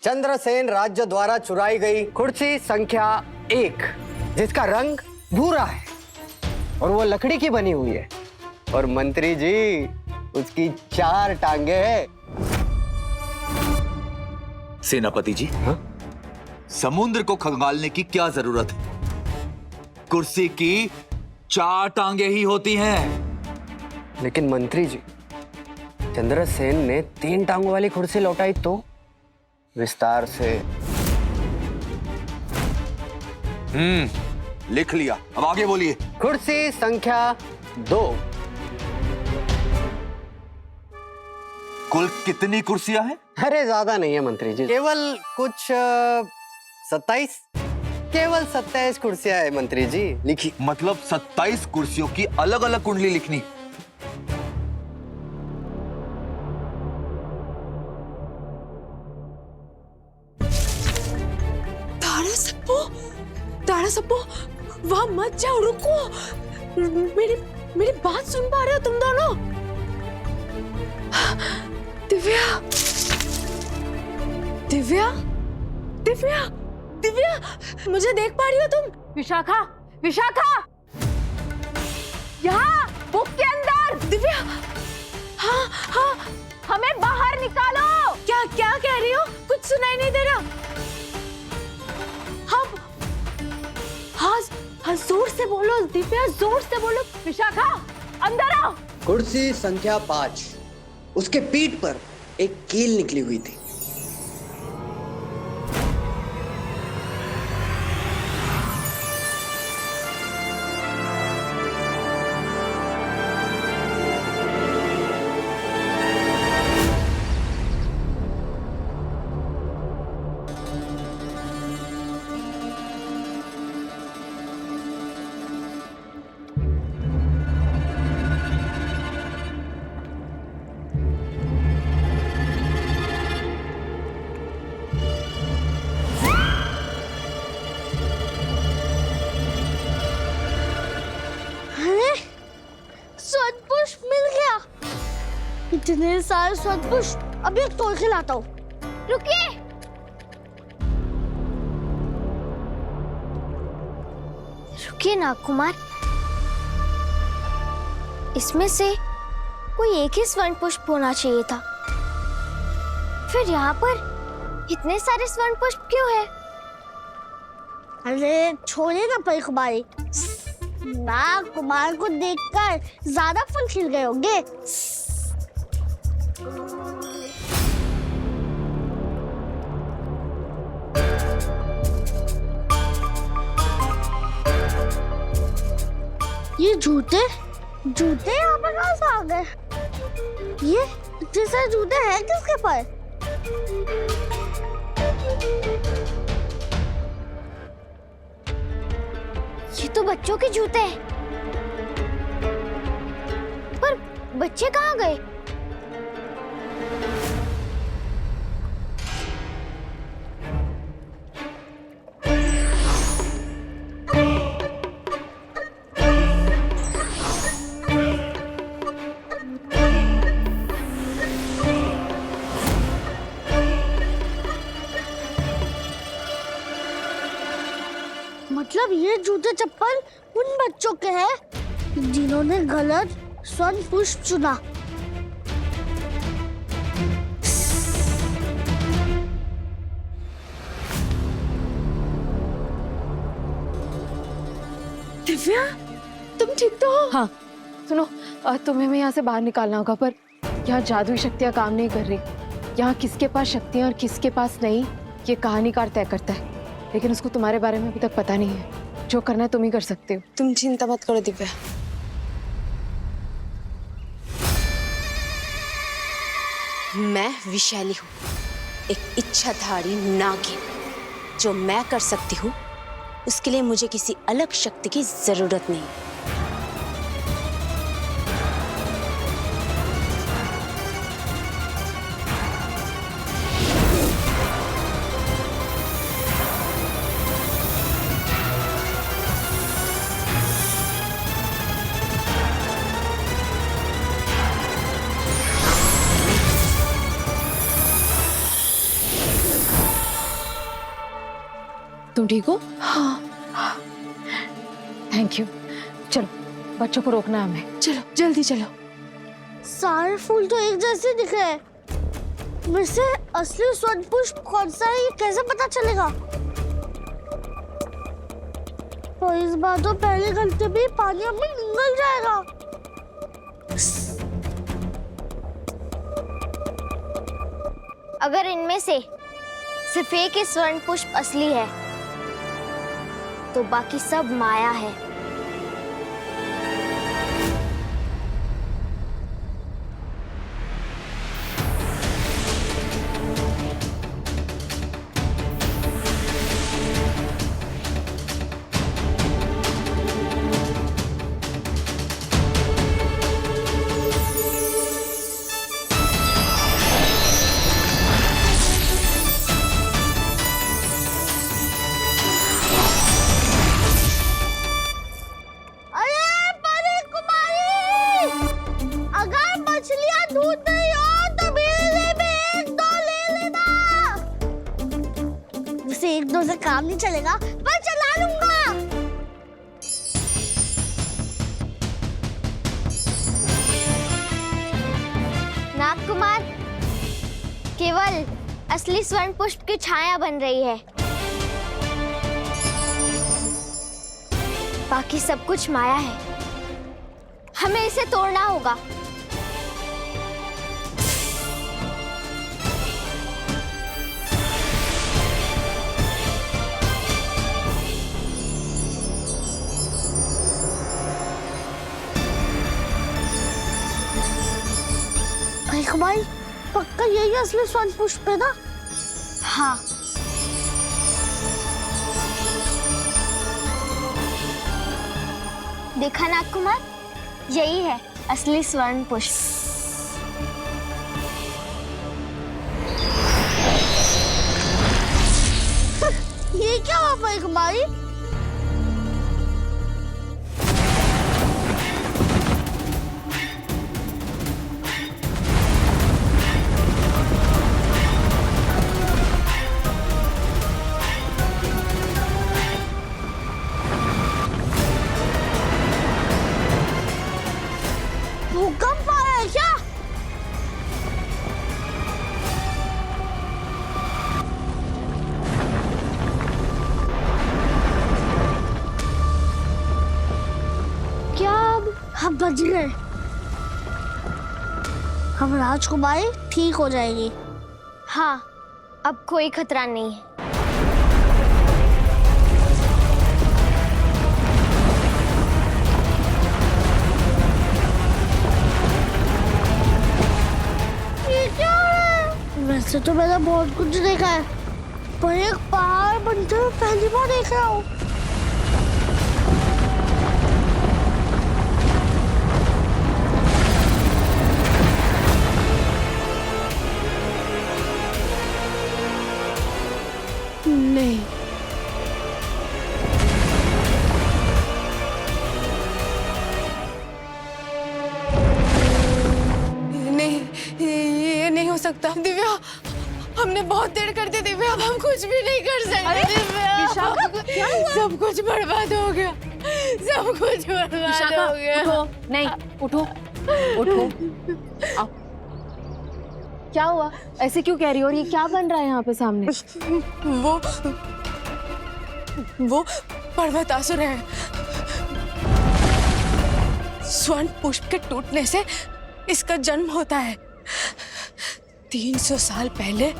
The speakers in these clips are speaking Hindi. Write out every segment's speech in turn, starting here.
चंद्रसेन राज्य द्वारा चुराई गई कुर्सी संख्या 1, जिसका रंग भूरा है और वो लकड़ी की बनी हुई है। और मंत्री जी, उसकी 4 टांगे हैं। सेनापति जी, समुद्र को खंगालने की क्या जरूरत है? कुर्सी की 4 टांगे ही होती हैं। लेकिन मंत्री जी, चंद्रसेन ने 3 टांगों वाली कुर्सी लौटाई तो विस्तार से। लिख लिया, अब आगे बोलिए। कुर्सी संख्या 2। कुल कितनी कुर्सियां हैं? अरे ज्यादा नहीं है मंत्री जी, केवल कुछ 27, केवल 27 कुर्सियां है मंत्री जी। लिखी। मतलब 27 कुर्सियों की अलग अलग कुंडली लिखनी। तारा सप्पो, वहां मत जाओ, रुको। मेरी बात सुन पा रहे हो तुम दोनों? दिव्या, दिव्या, दिव्या, दिव्या, मुझे देख पा रही हो तुम? विशाखा, विशाखा, यहाँ बुक के अंदर। दिव्या, हाँ हाँ, हमें बाहर निकालो। क्या क्या कह रही हो? कुछ सुनाई नहीं दे रहा। हाँ, हाँ, जोर से बोलो दिव्या, जोर से बोलो। विशाखा, अंदर आओ। कुर्सी संख्या 5, उसके पीठ पर एक कील निकली हुई थी। स्वर्ण मिल गया। इतने सारे स्वर्ण पुष्प, अभी एक तोड़ के लाता हूँ। रुकिए, रुकिए नागकुमार, इसमें से कोई एक ही स्वर्ण पुष्प होना चाहिए था। फिर यहाँ पर इतने सारे स्वर्ण पुष्प क्यों है? अरे छोड़िए ना परिकुमारी, नागकुमार को देखकर ज्यादा फूल खिल गए होंगे। ये जूते जूते यहाँ पर कहाँ से आ गए? ये इतने सारे जूते हैं किसके पास? ये तो बच्चों के जूते हैं, पर बच्चे कहाँ गए? मतलब ये जूते चप्पल उन बच्चों के हैं जिन्होंने गलत स्वर्ण पुष्प चुना। दिव्या, तुम ठीक तो हो? हाँ, सुनो, तुम्हें मैं यहाँ से बाहर निकालना होगा, पर यहाँ जादुई शक्तियाँ काम नहीं कर रही। यहाँ किसके पास शक्तियाँ और किसके पास नहीं, ये कहानीकार तय करता है। लेकिन उसको तुम्हारे बारे में अभी तक पता नहीं है। जो करना है तुम ही कर सकते हो। तुम चिंता मत करो दिव्या। मैं विशैली हूँ, एक इच्छाधारी नागिन। जो मैं कर सकती हूँ उसके लिए मुझे किसी अलग शक्ति की जरूरत नहीं। तुम ठीक हो? हाँ। Thank you. चलो बच्चों को रोकना है हमें, चलो जल्दी चलो। सारे फूल तो एक जैसे दिख रहे हैं, वैसे असली स्वर्ण पुष्प कौन सा है ये कैसे पता चलेगा? तो इस बार तो पहले घंटे में पानी हमें निकल जाएगा। अगर इनमें से सिर्फ एक ही स्वर्ण पुष्प असली है तो बाकी सब माया है। एक दो से काम नहीं चलेगा, पर चला लूंगा। नागकुमार, केवल असली स्वर्ण पुष्प की छाया बन रही है, बाकी सब कुछ माया है। हमें इसे तोड़ना होगा। भाई पक्का यही असली स्वर्ण पुष्प है ना? हाँ। देखा नागकुमार, यही है असली स्वर्ण पुष्प। ये क्या हुआ भाई कुमारी? भूकंप आ रहा है क्या? क्या अब हम बच गए? हम राजकुमारी ठीक हो जाएगी। हाँ, अब कोई खतरा नहीं है। वैसे तो मैंने बहुत कुछ देखा है, पर एक पहाड़ बनते हुए पहली बार देख रहा हूँ। नहीं, नहीं, ये नहीं हो सकता दिव्या। हमने बहुत देर कर दी दिव्या, अब हम कुछ भी नहीं कर सकते दिव्या। सब कुछ बर्बाद हो गया, सब कुछ बर्बाद हो गया। उठो, नहीं उठो, उठो। आओ। क्या हुआ? ऐसे क्यों कह रही हो? और ये क्या बन रहा है यहाँ पे सामने? वो पर्वतासुर है। स्वर्ण पुष्प के टूटने से इसका जन्म होता है। 300 साल पहले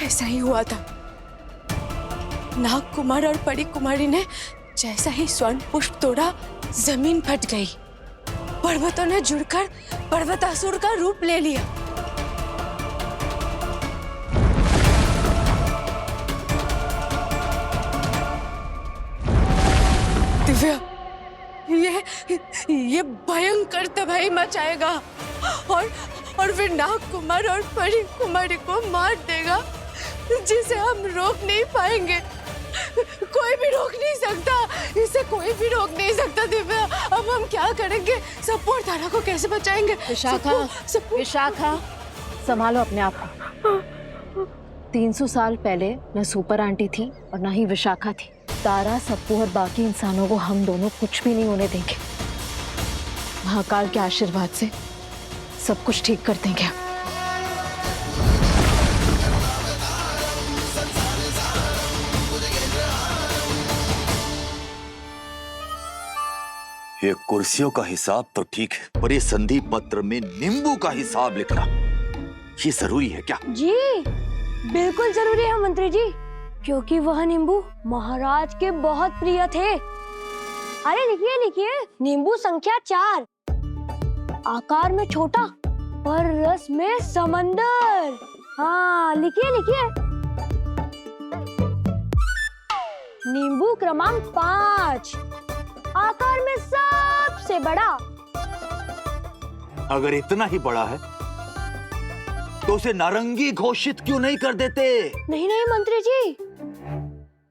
ऐसा ही हुआ था। नागकुमार और परी कुमारी ने जैसा ही स्वर्ण पुष्प तोड़ा, जमीन फट गई। पर्वतों ने जुड़कर पर्वतासुर का रूप ले लिया। दिव्या, ये भयंकर तबाही मचाएगा और फिर नागकुमार और परी कुमारी को मार देगा, जिसे हम रोक नहीं पाएंगे। कोई भी रोक नहीं सकता, इसे कोई भी रोक नहीं सकता। दिव्या, अब हम क्या करेंगे? सप्पू और तारा को कैसे बचाएंगे? विशाखा, विशाखा, संभालो अपने आप को। 300 साल पहले न सुपर आंटी थी और न ही विशाखा थी। तारा, सप्पू और बाकी इंसानों को हम दोनों कुछ भी नहीं होने देंगे। महाकाल के आशीर्वाद से सब कुछ ठीक कर देंगे। ये कुर्सियों का हिसाब तो ठीक है, पर ये संधि पत्र में नींबू का हिसाब लिखना ये जरूरी है क्या? जी बिल्कुल जरूरी है मंत्री जी, क्योंकि वह नींबू महाराज के बहुत प्रिय थे। अरे लिखिए लिखिए, नींबू संख्या 4, आकार में छोटा पर रस में समंदर। हाँ लिखिए लिखिए। नींबू क्रमांक 5, आकार में सबसे बड़ा। अगर इतना ही बड़ा है तो उसे नारंगी घोषित क्यों नहीं कर देते? नहीं नहीं मंत्री जी,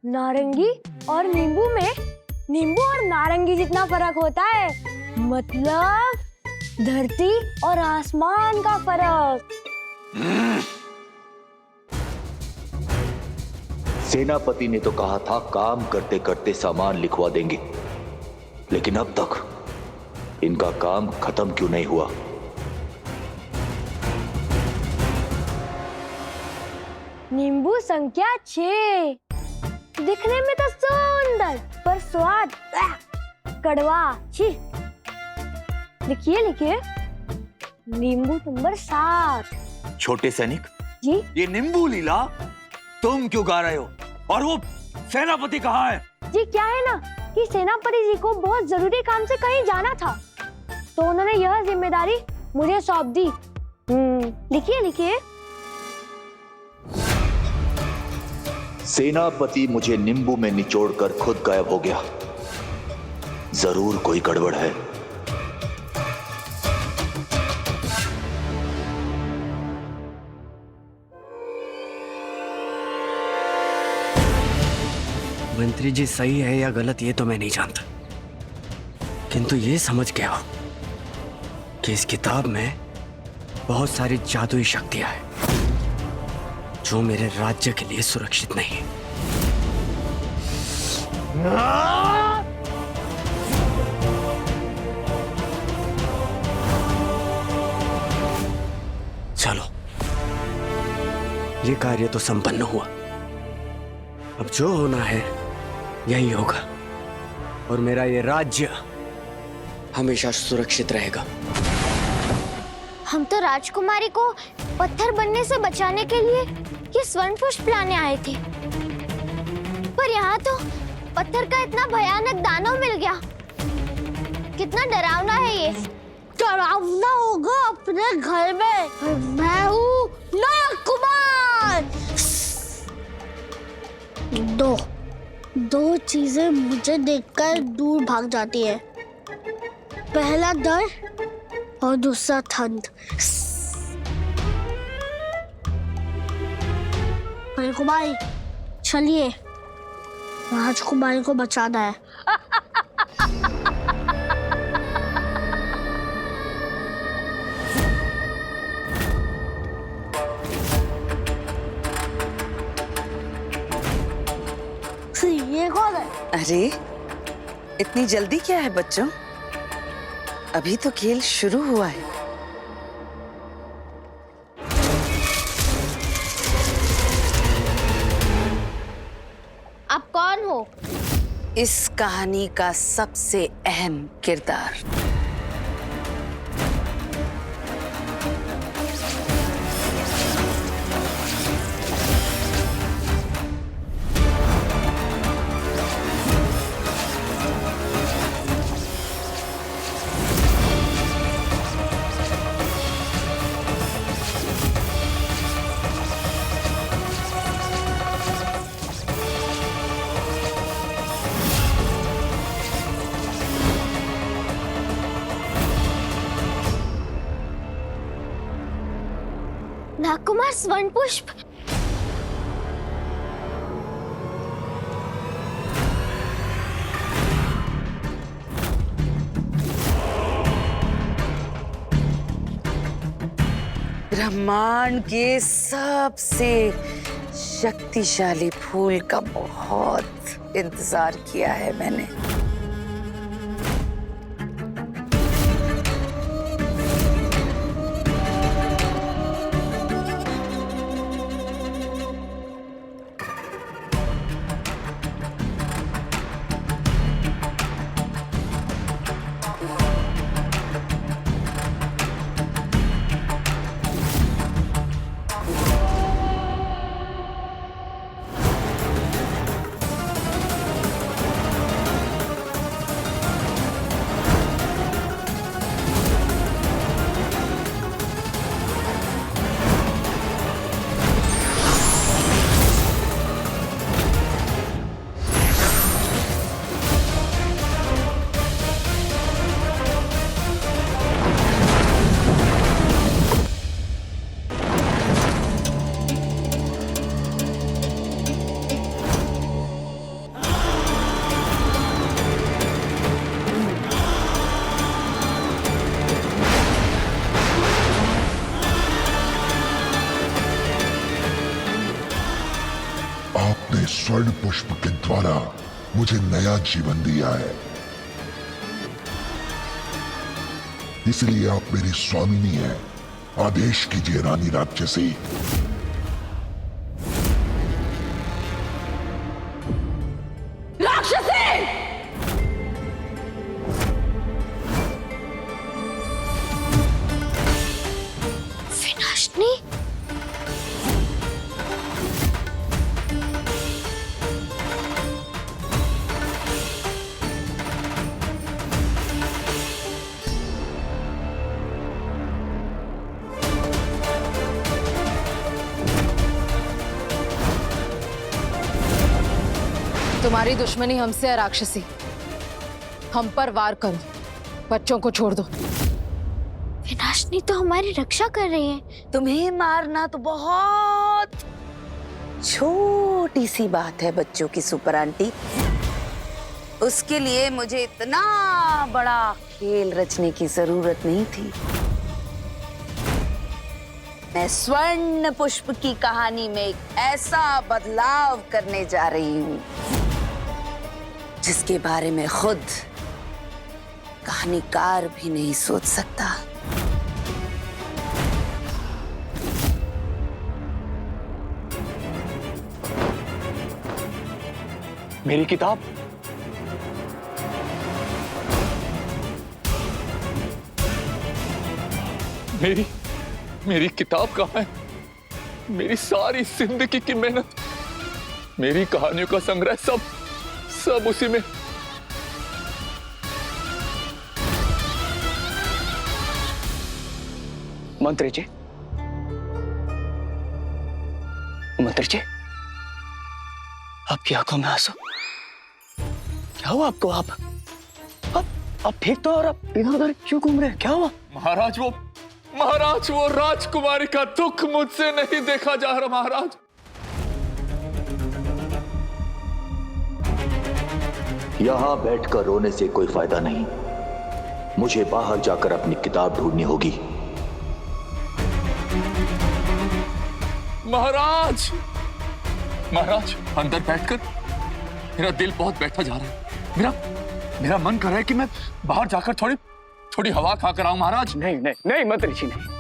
नारंगी और नींबू में नींबू और नारंगी जितना फर्क होता है, मतलब धरती और आसमान का फर्क। सेनापति ने तो कहा था काम करते करते सामान लिखवा देंगे, लेकिन अब तक इनका काम खत्म क्यों नहीं हुआ? नींबू संख्या 6, दिखने में तो सुंदर पर स्वाद कड़वा। छी। लिखिए लिखिए, नींबू नंबर 7। छोटे सैनिक जी ये नींबू लीला तुम क्यों गा रहे हो? और वो सेनापति कहाँ है? जी क्या है ना कि सेनापति जी को बहुत जरूरी काम से कहीं जाना था, तो उन्होंने यह जिम्मेदारी मुझे सौंप दी। लिखिए लिखिए। सेनापति मुझे नींबू में निचोड़कर खुद गायब हो गया। जरूर कोई गड़बड़ है। मंत्री जी सही है या गलत ये तो मैं नहीं जानता, किंतु ये समझ गया हूं कि इस किताब में बहुत सारी जादुई शक्तियां हैं जो मेरे राज्य के लिए सुरक्षित नहीं है। चलो, ये कार्य तो संपन्न हुआ। अब जो होना है यही होगा और मेरा ये राज्य हमेशा सुरक्षित रहेगा। हम तो राजकुमारी को पत्थर बनने से बचाने के लिए ये स्वर्ण पुष्प लाने आए थे, पर यहाँ तो पत्थर का इतना भयानक दानव मिल गया। कितना डरावना है ये। डरावना होगा अपने घर में। मैं हूँ राजकुमार। दो चीजें मुझे देखकर दूर भाग जाती है, पहला डर और दूसरा ठंड। राजकुमारी चलिए, राजकुमारी को बचाना है। ये कौन है? अरे इतनी जल्दी क्या है बच्चों, अभी तो खेल शुरू हुआ है। आप कौन हो? इस कहानी का सबसे अहम किरदार। राजकुमार स्वर्ण पुष्प। ब्रह्मांड के सबसे शक्तिशाली फूल का बहुत इंतजार किया है मैंने। आपने स्वर्ण पुष्प के द्वारा मुझे नया जीवन दिया है, इसलिए आप मेरी स्वामिनी हैं। आदेश कीजिए रानी राक्षसी। विनाशनी, तुम्हारी दुश्मनी हमसे है राक्षसी, हम पर वार करो, बच्चों को छोड़ दो। विनाशनी तो हमारी रक्षा कर रही है। तुम्हें मारना तो बहुत छोटी सी बात है बच्चों की सुपर आंटी। उसके लिए मुझे इतना बड़ा खेल रचने की जरूरत नहीं थी। मैं स्वर्ण पुष्प की कहानी में एक ऐसा बदलाव करने जा रही हूँ जिसके बारे में खुद कहानीकार भी नहीं सोच सकता। मेरी किताब मेरी किताब कहाँ है? मेरी सारी जिंदगी की मेहनत, मेरी कहानियों का संग्रह, सब उसी में। मंत्री जी, मंत्री जी, आपकी आंखों में आंसू, क्या हुआ आपको? आप ठीक तो, और आप इधर उधर क्यों घूम रहे हैं? क्या हुआ? महाराज, वो राजकुमारी का दुख मुझसे नहीं देखा जा रहा महाराज। यहां बैठकर रोने से कोई फायदा नहीं, मुझे बाहर जाकर अपनी किताब ढूंढनी होगी। महाराज, अंदर बैठकर मेरा दिल बहुत बैठा जा रहा है। मेरा मन कर रहा है कि मैं बाहर जाकर थोड़ी हवा खाकर आऊं महाराज। नहीं मंत्री जी, नहीं।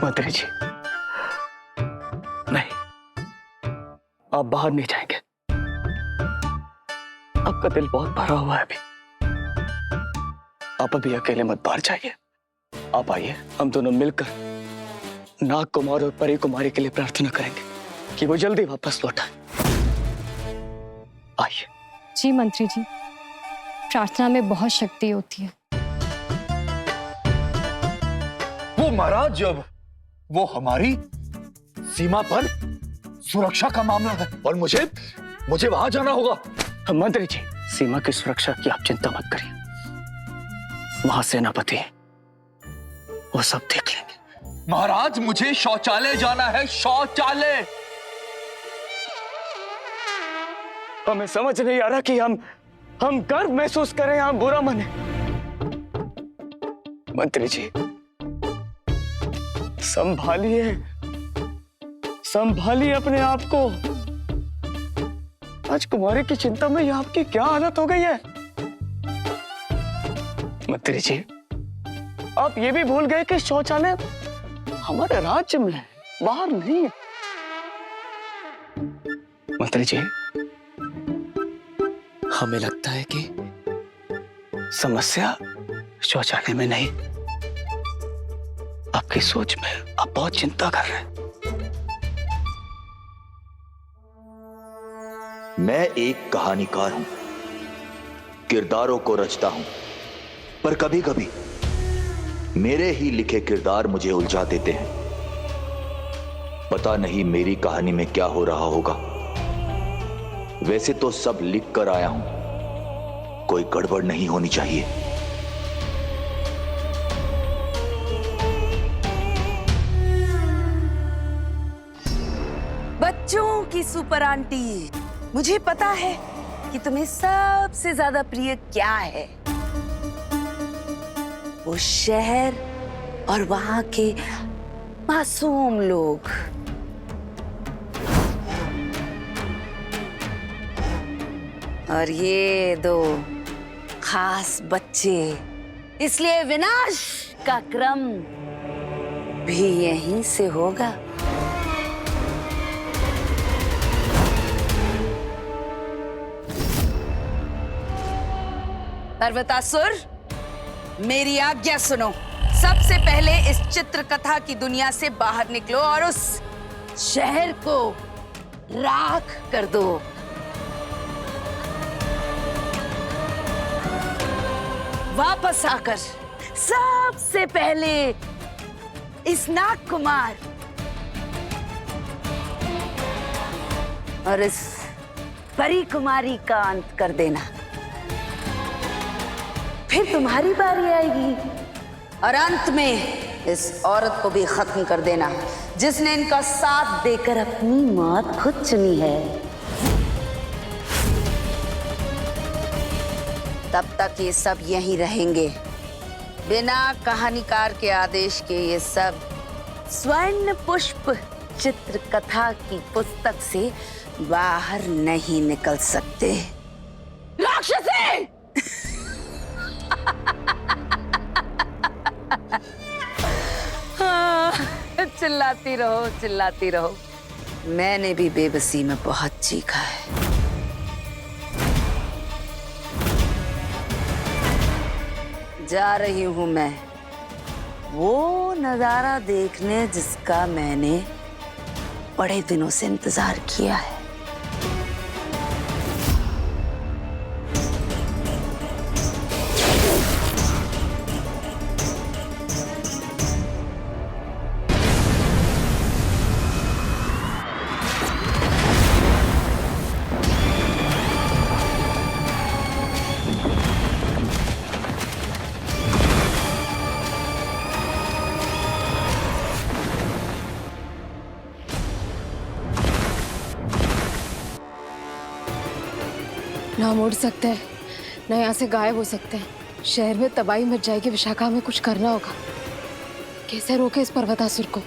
मंत्री जी, नहीं, आप बाहर नहीं जाएंगे। आपका दिल बहुत भरा हुआ है अभी। आप अभी अकेले मत बाहर जाइए। आप आइए, हम दोनों मिलकर नाग कुमार और परी कुमारी के लिए प्रार्थना करेंगे कि वो जल्दी वापस लौट आए। आइए। जी मंत्री जी, प्रार्थना में बहुत शक्ति होती है। वो महाराज, जब वो हमारी सीमा पर सुरक्षा का मामला है और मुझे वहां जाना होगा। मंत्री जी, सीमा की सुरक्षा की आप चिंता मत करिए, वहां सेनापति है, वो सब देख लेंगे। महाराज, मुझे शौचालय जाना है, शौचालय। हमें समझ नहीं आ रहा कि हम गर्व महसूस करें या बुरा माने। मंत्री जी, संभालिए संभालिए अपने आप को। राजकुमारी की चिंता में ये आपकी क्या हालत हो गई है? मंत्री जी, आप ये भी भूल गए कि शौचालय हमारे राज्य में है, बाहर नहीं है। मंत्री जी, हमें लगता है कि समस्या शौचालय में नहीं, आपकी सोच में आप बहुत चिंता कर रहे हैं। मैं एक कहानीकार हूं, किरदारों को रचता हूं, पर कभी कभी मेरे ही लिखे किरदार मुझे उलझा देते हैं। पता नहीं मेरी कहानी में क्या हो रहा होगा। वैसे तो सब लिख कर आया हूं, कोई गड़बड़ नहीं होनी चाहिए। बच्चों की सुपर आंटी, मुझे पता है कि तुम्हें सबसे ज्यादा प्रिय क्या है। वो शहर और वहां के मासूम लोग। और ये दो खास बच्चे, इसलिए विनाश का क्रम भी यहीं से होगा। पर्वतासुर, मेरी आज्ञा सुनो। सबसे पहले इस चित्रकथा की दुनिया से बाहर निकलो और उस शहर को राख कर दो। वापस आकर सबसे पहले इस नाग कुमार और इस परी कुमारी का अंत कर देना। फिर तुम्हारी बारी आएगी और अंत में इस औरत को भी खत्म कर देना जिसने इनका साथ देकर अपनी मौत खुद चुनी है। तब तक ये सब यहीं रहेंगे। बिना कहानीकार के आदेश के ये सब स्वर्ण पुष्प चित्रकथा की पुस्तक से बाहर नहीं निकल सकते। राक्षसी! हाँ, चिल्लाती रहो, चिल्लाती रहो। मैंने भी बेबसी में बहुत चीखा है। जा रही हूं मैं वो नजारा देखने जिसका मैंने बड़े दिनों से इंतजार किया है। ना हम उड़ सकते हैं, ना यहाँ से गायब हो सकते हैं। शहर में तबाही मच जाएगी। विशाखा, हमें कुछ करना होगा। कैसे रोके इस पर्वतासुर को?